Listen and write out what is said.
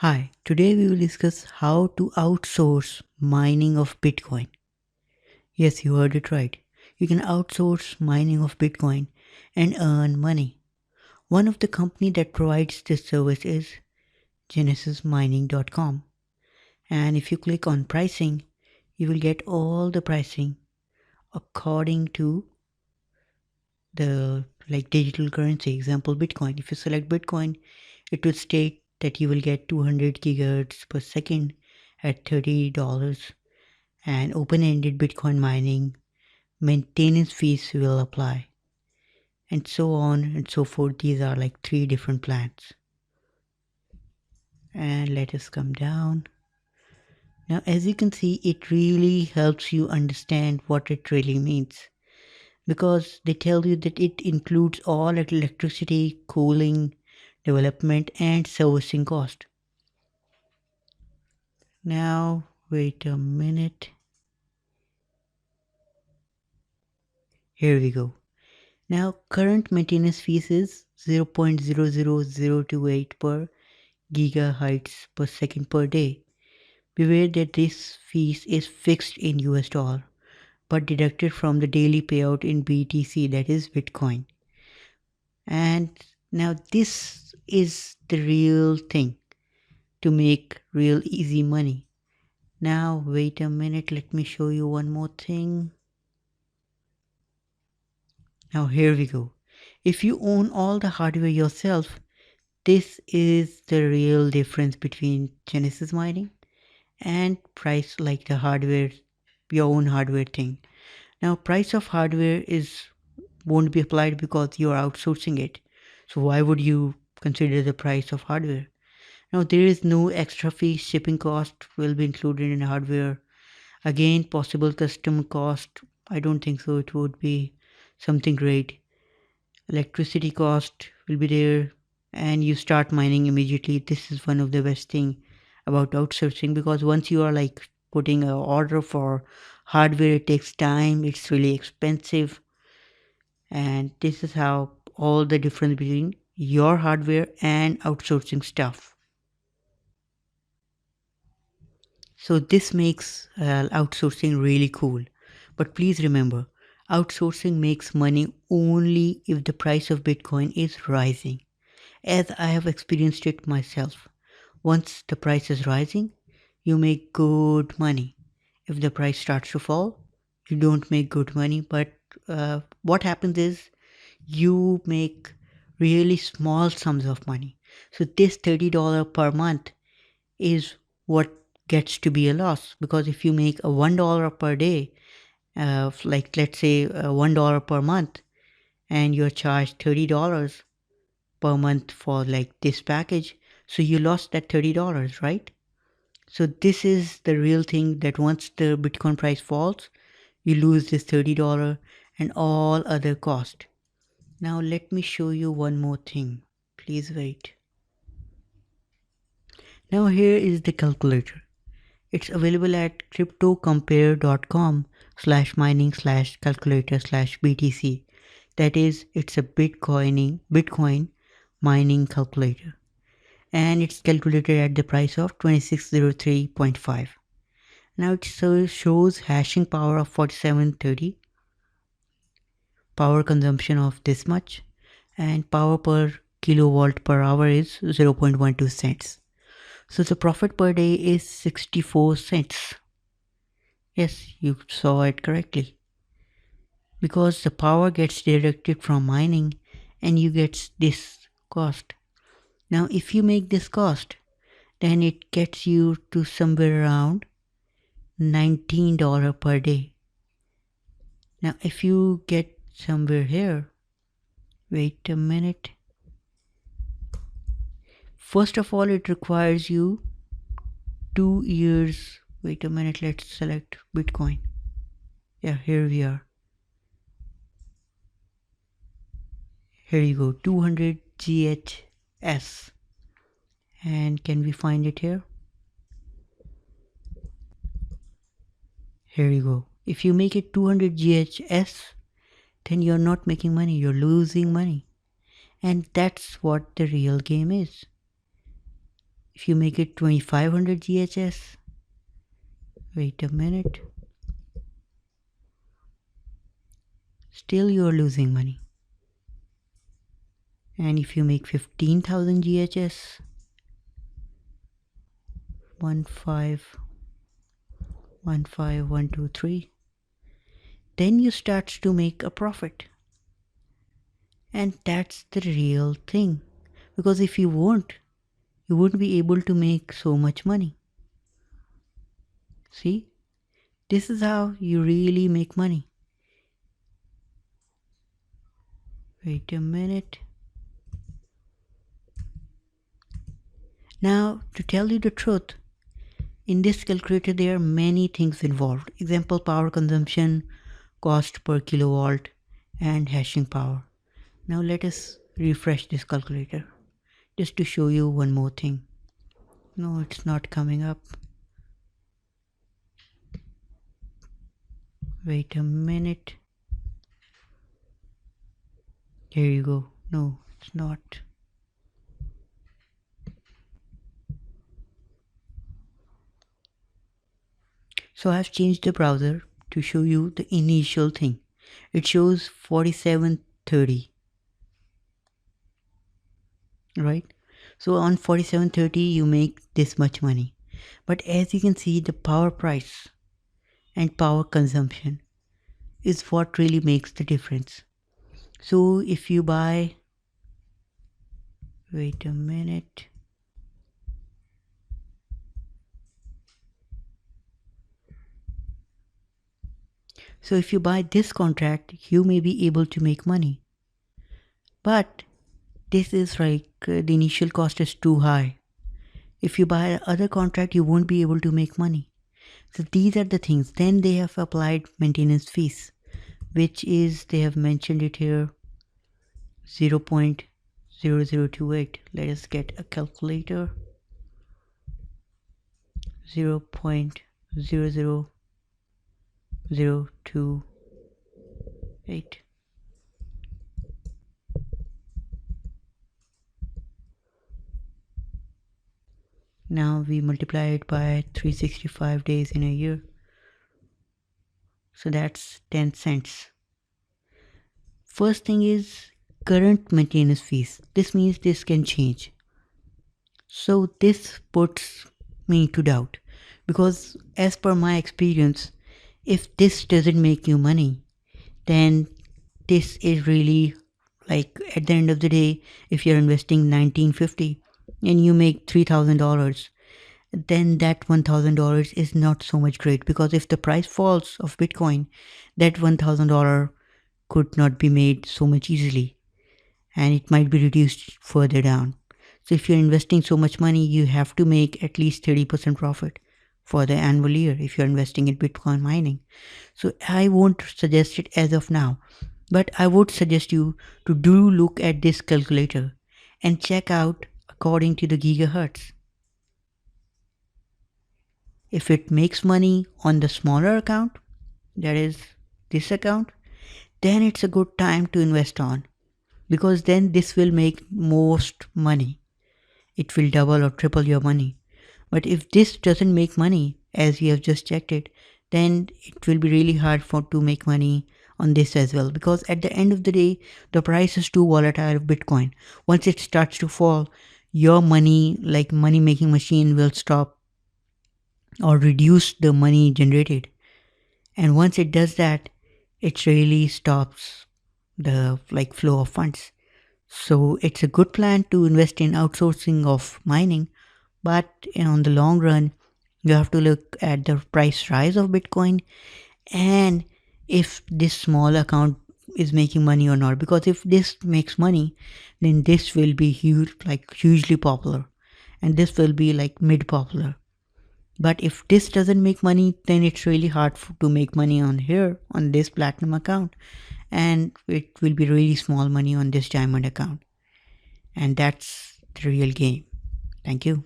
Hi, today we will discuss how to outsource mining of Bitcoin. Yes, you heard it right. You can outsource mining of Bitcoin and earn money. One of the company that provides this service is genesismining.com. And if you click on pricing, you will get all the pricing according to the digital currency, example Bitcoin. If you select Bitcoin, it will state that you will get 200 gigahertz per second at $30 and open-ended Bitcoin mining maintenance fees will apply, and so on and so forth. These are like three different plans. And let us come down. Now, as you can see, it really helps you understand what it really means because they tell you that it includes all electricity, cooling, development, and servicing cost. Now, wait a minute. Here we go. Now, current maintenance fees is 0.00028 per gigahertz per second per day. Beware that this fees is fixed in US dollar but deducted from the daily payout in BTC, that is Bitcoin. And now this is the real thing to make real easy money. Now wait a minute, let me show you one more thing. Now here we go. If you own all the hardware yourself, this is the real difference between Genesis mining and price like the hardware, your own hardware thing. Now price of hardware is won't be applied because you are outsourcing it. So why would you consider the price of hardware? Now there is no extra fee. Shipping cost will be included in hardware. Again, possible custom cost, I don't think so. It would be something great. Electricity cost will be there, and you start mining immediately. This is one of the best thing about outsourcing because once you are like putting an order for hardware, it takes time, it's really expensive, and this is how all the difference between your hardware and outsourcing stuff. So this makes outsourcing really cool. But please remember, outsourcing makes money only if the price of Bitcoin is rising, as I have experienced it myself. Once the price is rising, you make good money. If the price starts to fall, you don't make good money. But what happens is you make really small sums of money. So this $30 per month is what gets to be a loss, because if you make a $1 per day, like let's say $1 per month, and you're charged $30 per month for like this package, so you lost that $30, right? So this is the real thing, that once the Bitcoin price falls, you lose this $30 and all other cost. Now let me show you one more thing. Please wait. Now here is the calculator. It's available at cryptocompare.com/mining/calculator/BTC. That is, it's a Bitcoin mining calculator. And it's calculated at the price of 2603.5. Now it shows hashing power of 4730, power consumption of this much, and power per kilowatt per hour is 0.12 cents. So the profit per day is 64 cents. Yes, you saw it correctly. Because the power gets deducted from mining and you get this cost. Now if you make this cost, then it gets you to somewhere around $19 per day. Now if you get somewhere here, wait a minute. First of all, it requires you 2 years. Wait a minute, let's select Bitcoin. Yeah, here we are. Here you go, 200 GHS. And can we find it here? Here you go. If you make it 200 GHS, then you're not making money, you're losing money. And that's what the real game is. If you make it 2500 GHS, wait a minute, still you are losing money. And if you make 15,000 GHS, 1515123, then you start to make a profit. And that's the real thing. Because if you won't be able to make so much money. See, this is how you really make money. Wait a minute. Now, to tell you the truth, in this calculator there are many things involved. Example, power consumption, cost per kilowatt, and hashing power. Now let us refresh this calculator just to show you one more thing. No, it's not coming up. Wait a minute. Here you go. No, it's not. So I've changed the browser to show you the initial thing. It shows 4730, right? So on 4730 you make this much money. But as you can see, the power price and power consumption is what really makes the difference. So if you buy, wait a minute. So if you buy this contract, you may be able to make money. But this is like the initial cost is too high. If you buy other contract, you won't be able to make money. So these are the things. Then they have applied maintenance fees, which is, they have mentioned it here, 0.0028. Let us get a calculator. 0.00028. Now we multiply it by 365 days in a year. So that's 10 cents. First thing is current maintenance fees. This means this can change. So this puts me to doubt, because as per my experience, if this doesn't make you money, then this is really, like, at the end of the day, if you're investing 1950 and you make $3,000, then that $1,000 is not so much great, because if the price falls of Bitcoin, that $1,000 could not be made so much easily, and it might be reduced further down. So if you're investing so much money, you have to make at least 30% profit for the annual year if you're investing in Bitcoin mining. So I won't suggest it as of now, but I would suggest you to do look at this calculator and check out according to the gigahertz. If it makes money on the smaller account, that is this account, then it's a good time to invest on, because then this will make most money. It will double or triple your money. But if this doesn't make money, as we have just checked it, then it will be really hard to make money on this as well, because at the end of the day, the price is too volatile of Bitcoin. Once it starts to fall, your money, like money making machine, will stop or reduce the money generated. And once it does that, it really stops the flow of funds. So it's a good plan to invest in outsourcing of mining, but on the long run, you have to look at the price rise of Bitcoin and if this small account is making money or not. Because if this makes money, then this will be huge, hugely popular, and this will be mid popular. But if this doesn't make money, then it's really hard to make money on here on this platinum account, and it will be really small money on this diamond account. And that's the real game. Thank you.